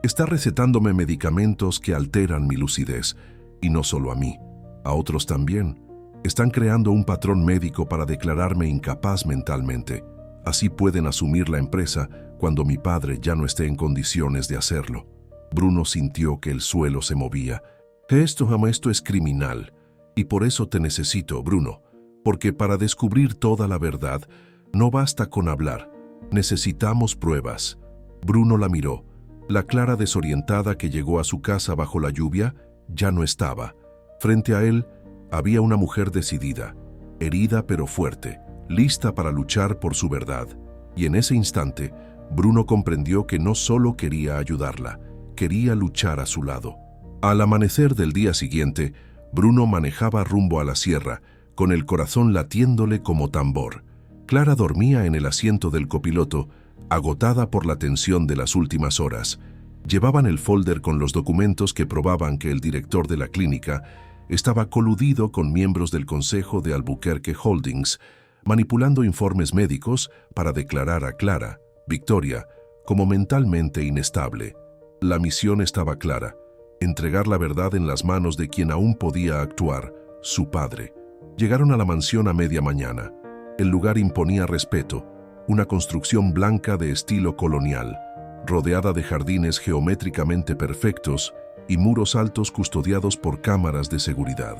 «Está recetándome medicamentos que alteran mi lucidez. Y no solo a mí, a otros también. Están creando un patrón médico para declararme incapaz mentalmente. Así pueden asumir la empresa cuando mi padre ya no esté en condiciones de hacerlo». Bruno sintió que el suelo se movía. Esto es criminal. Y por eso te necesito, Bruno. Porque para descubrir toda la verdad, no basta con hablar. Necesitamos pruebas». Bruno la miró. La Clara desorientada que llegó a su casa bajo la lluvia ya no estaba. Frente a él había una mujer decidida, herida pero fuerte, lista para luchar por su verdad. Y en ese instante, Bruno comprendió que no solo quería ayudarla, quería luchar a su lado. Al amanecer del día siguiente, Bruno manejaba rumbo a la sierra, con el corazón latiéndole como tambor. Clara dormía en el asiento del copiloto, agotada por la tensión de las últimas horas. Llevaban el folder con los documentos que probaban que el director de la clínica estaba coludido con miembros del Consejo de Albuquerque Holdings, manipulando informes médicos para declarar a Clara, Victoria, como mentalmente inestable. La misión estaba clara: entregar la verdad en las manos de quien aún podía actuar, su padre. Llegaron a la mansión a media mañana. El lugar imponía respeto, una construcción blanca de estilo colonial, rodeada de jardines geométricamente perfectos y muros altos custodiados por cámaras de seguridad.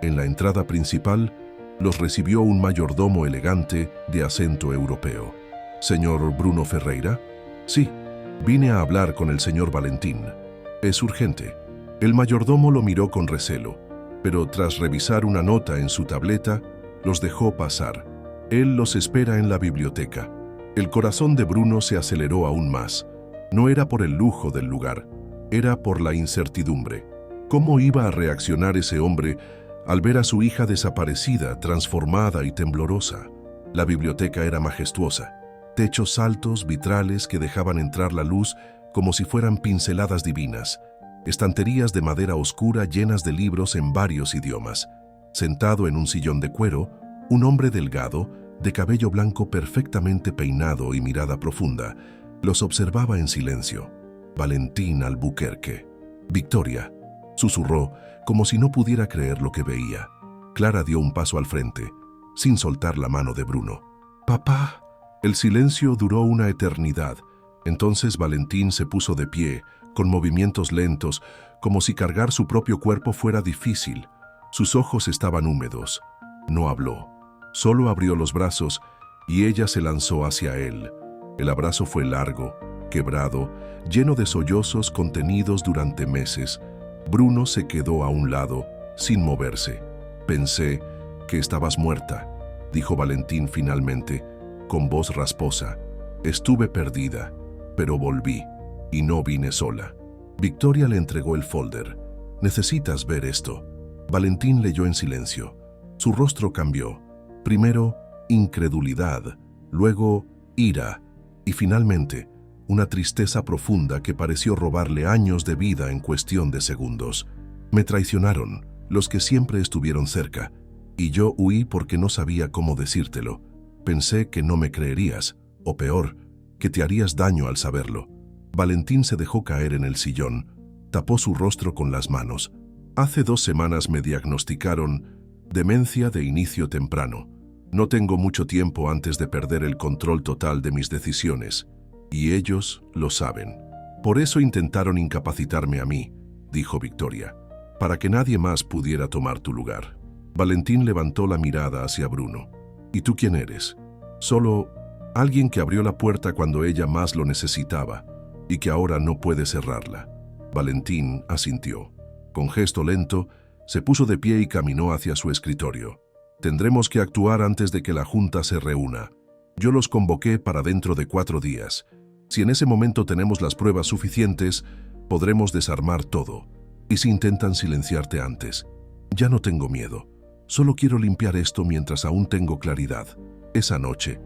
En la entrada principal, los recibió un mayordomo elegante de acento europeo. «¿Señor Bruno Ferreira?» «Sí, vine a hablar con el señor Valentín. Es urgente». El mayordomo lo miró con recelo, pero tras revisar una nota en su tableta, los dejó pasar. «Él los espera en la biblioteca». El corazón de Bruno se aceleró aún más. No era por el lujo del lugar, era por la incertidumbre. ¿Cómo iba a reaccionar ese hombre al ver a su hija desaparecida, transformada y temblorosa? La biblioteca era majestuosa. Techos altos, vitrales que dejaban entrar la luz como si fueran pinceladas divinas. Estanterías de madera oscura llenas de libros en varios idiomas. Sentado en un sillón de cuero, un hombre delgado, de cabello blanco perfectamente peinado y mirada profunda, los observaba en silencio. «Valentín Albuquerque». «Victoria», susurró, como si no pudiera creer lo que veía. Clara dio un paso al frente, sin soltar la mano de Bruno. «Papá». El silencio duró una eternidad. Entonces Valentín se puso de pie, con movimientos lentos, como si cargar su propio cuerpo fuera difícil. Sus ojos estaban húmedos. No habló. Solo abrió los brazos y ella se lanzó hacia él. El abrazo fue largo, quebrado, lleno de sollozos contenidos durante meses. Bruno se quedó a un lado, sin moverse. «Pensé que estabas muerta», dijo Valentín finalmente, con voz rasposa. «Estuve perdida, pero volví, y no vine sola». Victoria le entregó el folder. «Necesitas ver esto». Valentín leyó en silencio. Su rostro cambió. Primero, incredulidad, luego, ira, y finalmente, una tristeza profunda que pareció robarle años de vida en cuestión de segundos. «Me traicionaron, los que siempre estuvieron cerca, y yo huí porque no sabía cómo decírtelo. Pensé que no me creerías, o peor, que te harías daño al saberlo». Valentín se dejó caer en el sillón, tapó su rostro con las manos. Hace 2 semanas me diagnosticaron demencia de inicio temprano. No tengo mucho tiempo antes de perder el control total de mis decisiones, y ellos lo saben. Por eso intentaron incapacitarme a mí, dijo Victoria, para que nadie más pudiera tomar tu lugar. Valentín levantó la mirada hacia Bruno. ¿Y tú quién eres? Solo alguien que abrió la puerta cuando ella más lo necesitaba y que ahora no puede cerrarla. Valentín asintió. Con gesto lento, se puso de pie y caminó hacia su escritorio. Tendremos que actuar antes de que la Junta se reúna. Yo los convoqué para dentro de 4 días. Si en ese momento tenemos las pruebas suficientes, podremos desarmar todo. Y si intentan silenciarte antes, ya no tengo miedo. Solo quiero limpiar esto mientras aún tengo claridad. Esa noche,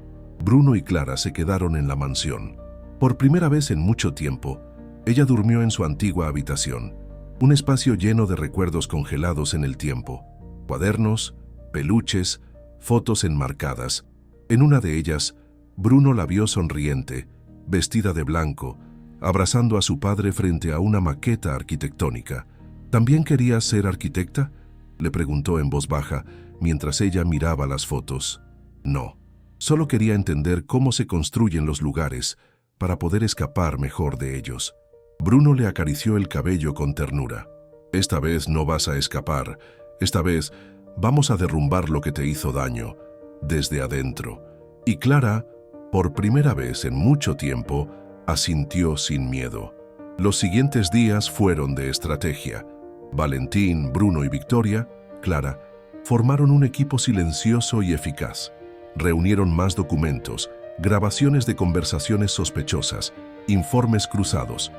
Bruno y Clara se quedaron en la mansión. Por primera vez en mucho tiempo, ella durmió en su antigua habitación, un espacio lleno de recuerdos congelados en el tiempo, cuadernos, peluches, fotos enmarcadas. En una de ellas, Bruno la vio sonriente, vestida de blanco, abrazando a su padre frente a una maqueta arquitectónica. ¿También querías ser arquitecta?, le preguntó en voz baja mientras ella miraba las fotos. No, solo quería entender cómo se construyen los lugares para poder escapar mejor de ellos. Bruno le acarició el cabello con ternura. Esta vez no vas a escapar, esta vez vamos a derrumbar lo que te hizo daño, desde adentro. Y Clara, por primera vez en mucho tiempo, asintió sin miedo. Los siguientes días fueron de estrategia. Valentín, Bruno y Victoria, Clara, formaron un equipo silencioso y eficaz. Reunieron más documentos, grabaciones de conversaciones sospechosas, informes cruzados.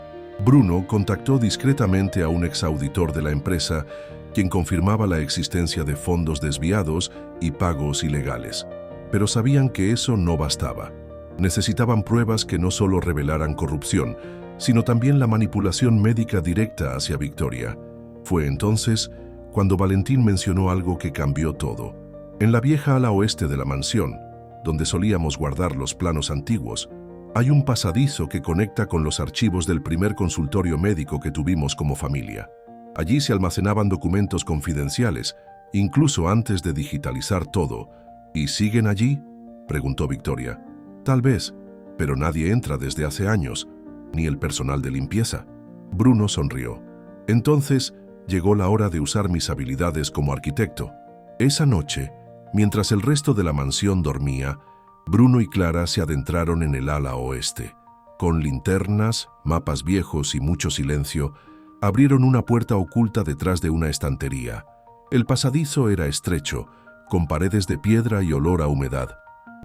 Bruno contactó discretamente a un exauditor de la empresa, quien confirmaba la existencia de fondos desviados y pagos ilegales. Pero sabían que eso no bastaba. Necesitaban pruebas que no solo revelaran corrupción, sino también la manipulación médica directa hacia Victoria. Fue entonces cuando Valentín mencionó algo que cambió todo. En la vieja ala oeste de la mansión, donde solíamos guardar los planos antiguos, hay un pasadizo que conecta con los archivos del primer consultorio médico que tuvimos como familia. Allí se almacenaban documentos confidenciales, incluso antes de digitalizar todo. ¿Y siguen allí?, preguntó Victoria. Tal vez, pero nadie entra desde hace años, ni el personal de limpieza. Bruno sonrió. Entonces, llegó la hora de usar mis habilidades como arquitecto. Esa noche, mientras el resto de la mansión dormía, Bruno y Clara se adentraron en el ala oeste. Con linternas, mapas viejos y mucho silencio, abrieron una puerta oculta detrás de una estantería. El pasadizo era estrecho, con paredes de piedra y olor a humedad.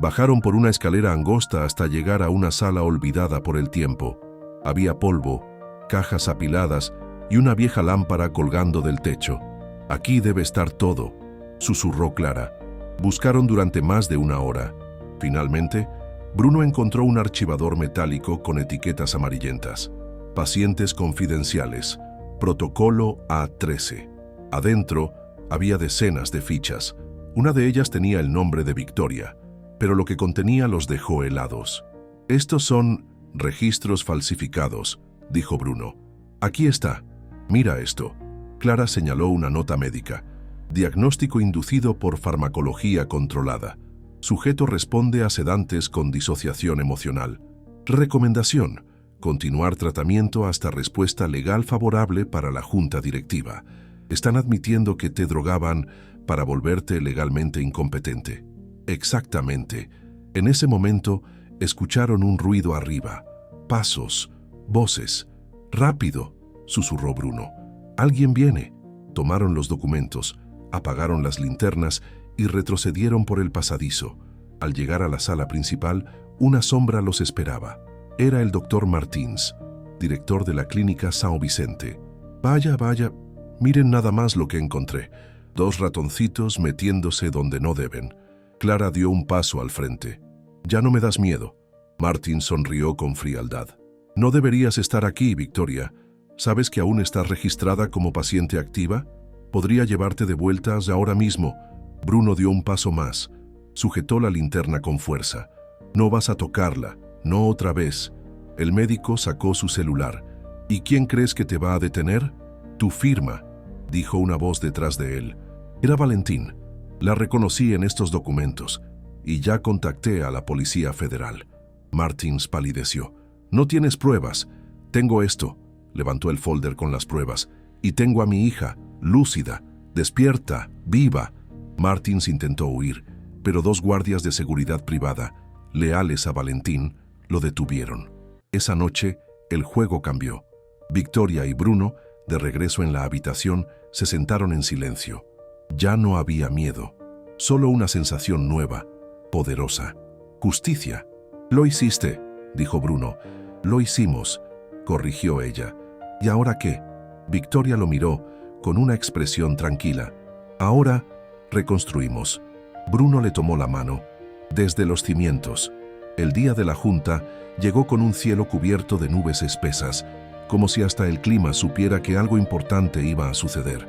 Bajaron por una escalera angosta hasta llegar a una sala olvidada por el tiempo. Había polvo, cajas apiladas y una vieja lámpara colgando del techo. «Aquí debe estar todo», susurró Clara. Buscaron durante más de 1 hora. Finalmente, Bruno encontró un archivador metálico con etiquetas amarillentas. Pacientes confidenciales. Protocolo A13. Adentro había decenas de fichas. Una de ellas tenía el nombre de Victoria, pero lo que contenía los dejó helados. «Estos son registros falsificados», dijo Bruno. «Aquí está. Mira esto». Clara señaló una nota médica. «Diagnóstico inducido por farmacología controlada. Sujeto responde a sedantes con disociación emocional. Recomendación: continuar tratamiento hasta respuesta legal favorable para la junta directiva. Están admitiendo que te drogaban para volverte legalmente incompetente». Exactamente. En ese momento, escucharon un ruido arriba. Pasos, voces. «Rápido», susurró Bruno. «Alguien viene». Tomaron los documentos, apagaron las linternas y retrocedieron por el pasadizo. Al llegar a la sala principal, una sombra los esperaba. Era el doctor Martins, director de la clínica São Vicente. «Vaya, vaya, miren nada más lo que encontré. 2 ratoncitos metiéndose donde no deben». Clara dio un paso al frente. «Ya no me das miedo». Martins sonrió con frialdad. «No deberías estar aquí, Victoria. ¿Sabes que aún estás registrada como paciente activa? Podría llevarte de vuelta ahora mismo». Bruno dio un paso más. Sujetó la linterna con fuerza. «No vas a tocarla, no otra vez». El médico sacó su celular. ¿Y quién crees que te va a detener? Tu firma, dijo una voz detrás de él. Era Valentín. La reconocí en estos documentos y ya contacté a la Policía Federal. Martins palideció. No tienes pruebas. Tengo esto. Levantó el folder con las pruebas. Y tengo a mi hija, lúcida, despierta, viva. Martins intentó huir, pero 2 guardias de seguridad privada, leales a Valentín, lo detuvieron. Esa noche, el juego cambió. Victoria y Bruno, de regreso en la habitación, se sentaron en silencio. Ya no había miedo, solo una sensación nueva, poderosa. Justicia. Lo hiciste, dijo Bruno. Lo hicimos, corrigió ella. ¿Y ahora qué? Victoria lo miró con una expresión tranquila. Ahora reconstruimos. Bruno le tomó la mano. Desde los cimientos. El día de la junta llegó con un cielo cubierto de nubes espesas, como si hasta el clima supiera que algo importante iba a suceder.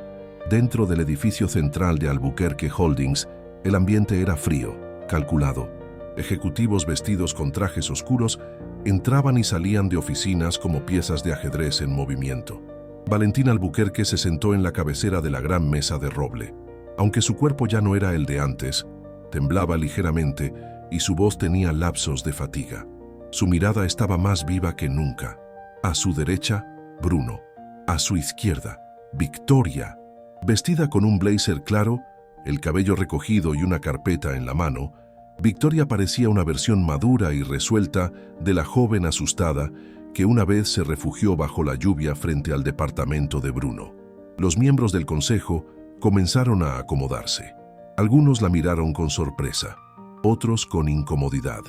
Dentro del edificio central de Albuquerque Holdings, el ambiente era frío, calculado. Ejecutivos vestidos con trajes oscuros entraban y salían de oficinas como piezas de ajedrez en movimiento. Valentín Albuquerque se sentó en la cabecera de la gran mesa de roble. Aunque su cuerpo ya no era el de antes, temblaba ligeramente y su voz tenía lapsos de fatiga. Su mirada estaba más viva que nunca. A su derecha, Bruno. A su izquierda, Victoria. Vestida con un blazer claro, el cabello recogido y una carpeta en la mano, Victoria parecía una versión madura y resuelta de la joven asustada que una vez se refugió bajo la lluvia frente al departamento de Bruno. Los miembros del consejo comenzaron a acomodarse. Algunos la miraron con sorpresa, otros con incomodidad.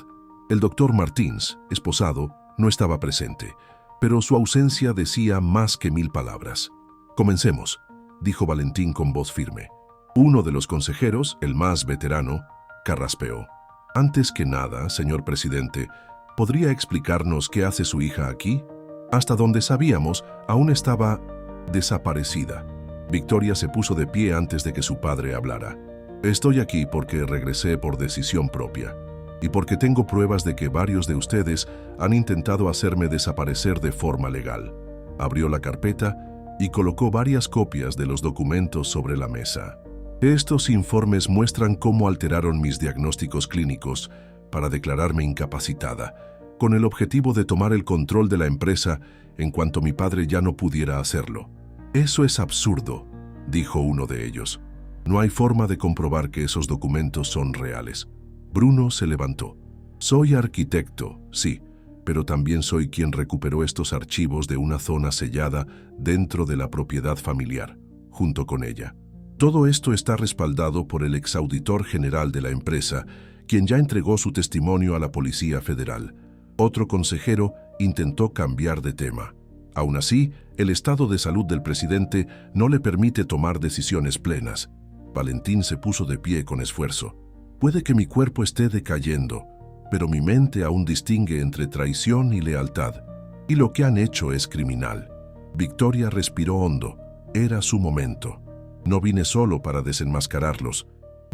El doctor Martins, esposado, no estaba presente, pero su ausencia decía más que 1000 palabras. «Comencemos», dijo Valentín con voz firme. Uno de los consejeros, el más veterano, carraspeó. «Antes que nada, señor presidente, ¿podría explicarnos qué hace su hija aquí?» Hasta donde sabíamos, aún estaba desaparecida. Victoria se puso de pie antes de que su padre hablara. «Estoy aquí porque regresé por decisión propia y porque tengo pruebas de que varios de ustedes han intentado hacerme desaparecer de forma legal». Abrió la carpeta y colocó varias copias de los documentos sobre la mesa. «Estos informes muestran cómo alteraron mis diagnósticos clínicos para declararme incapacitada, con el objetivo de tomar el control de la empresa en cuanto mi padre ya no pudiera hacerlo». «Eso es absurdo», dijo uno de ellos. «No hay forma de comprobar que esos documentos son reales». Bruno se levantó. «Soy arquitecto, sí, pero también soy quien recuperó estos archivos de una zona sellada dentro de la propiedad familiar, junto con ella. Todo esto está respaldado por el exauditor general de la empresa, quien ya entregó su testimonio a la Policía Federal». Otro consejero intentó cambiar de tema. Aún así, el estado de salud del presidente no le permite tomar decisiones plenas. Valentín se puso de pie con esfuerzo. «Puede que mi cuerpo esté decayendo, pero mi mente aún distingue entre traición y lealtad, y lo que han hecho es criminal». Victoria respiró hondo. Era su momento. «No vine solo para desenmascararlos.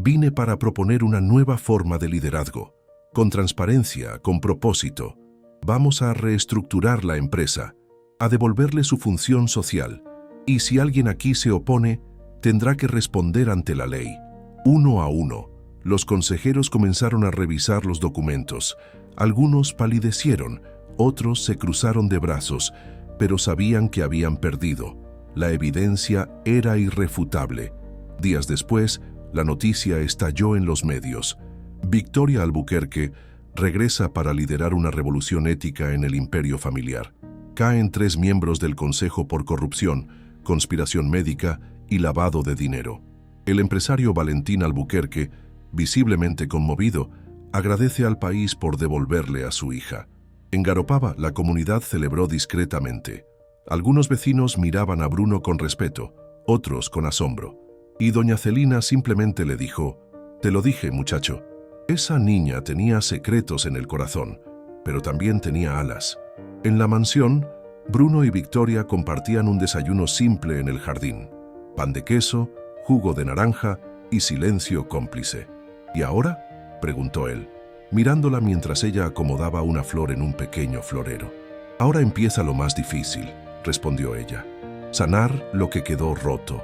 Vine para proponer una nueva forma de liderazgo, con transparencia, con propósito. Vamos a reestructurar la empresa, a devolverle su función social, y si alguien aquí se opone, tendrá que responder ante la ley». Uno a uno, los consejeros comenzaron a revisar los documentos. Algunos palidecieron, otros se cruzaron de brazos, pero sabían que habían perdido. La evidencia era irrefutable. Días después, la noticia estalló en los medios. Victoria Albuquerque regresa para liderar una revolución ética en el imperio familiar. Caen 3 miembros del consejo por corrupción, conspiración médica y lavado de dinero. El empresario Valentín Albuquerque, visiblemente conmovido, agradece al país por devolverle a su hija. En Garopaba, la comunidad celebró discretamente. Algunos vecinos miraban a Bruno con respeto, otros con asombro. Y doña Celina simplemente le dijo: «Te lo dije, muchacho. Esa niña tenía secretos en el corazón, pero también tenía alas». En la mansión, Bruno y Victoria compartían un desayuno simple en el jardín. Pan de queso, jugo de naranja y silencio cómplice. «¿Y ahora?», preguntó él, mirándola mientras ella acomodaba una flor en un pequeño florero. Ahora empieza lo más difícil, respondió ella. Sanar lo que quedó roto.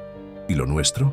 ¿Y lo nuestro?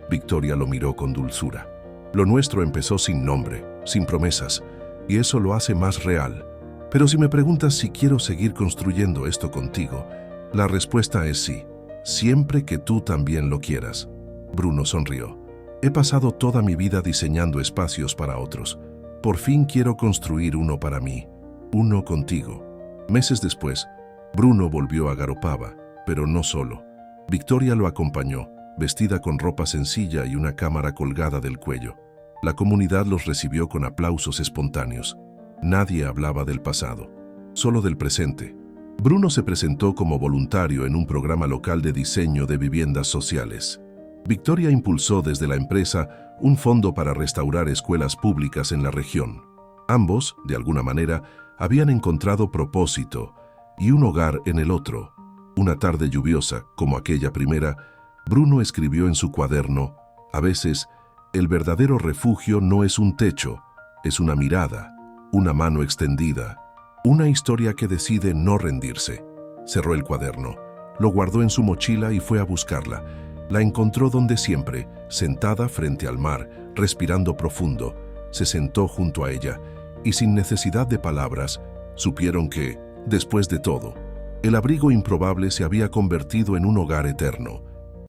Victoria lo miró con dulzura. Lo nuestro empezó sin nombre, sin promesas, y eso lo hace más real. Pero si me preguntas si quiero seguir construyendo esto contigo, la respuesta es sí, siempre que tú también lo quieras. Bruno sonrió. He pasado toda mi vida diseñando espacios para otros. Por fin quiero construir uno para mí, uno contigo. Meses después, Bruno volvió a Garopaba, pero no solo. Victoria lo acompañó, vestida con ropa sencilla y una cámara colgada del cuello. La comunidad los recibió con aplausos espontáneos. Nadie hablaba del pasado, solo del presente. Bruno se presentó como voluntario en un programa local de diseño de viviendas sociales. Victoria impulsó desde la empresa un fondo para restaurar escuelas públicas en la región. Ambos, de alguna manera, habían encontrado propósito y un hogar en el otro. Una tarde lluviosa, como aquella primera, Bruno escribió en su cuaderno: a veces, el verdadero refugio no es un techo, es una mirada, una mano extendida, una historia que decide no rendirse. Cerró el cuaderno, lo guardó en su mochila y fue a buscarla. La encontró donde siempre, sentada frente al mar, respirando profundo. Se sentó junto a ella y sin necesidad de palabras, supieron que, después de todo, el abrigo improbable se había convertido en un hogar eterno.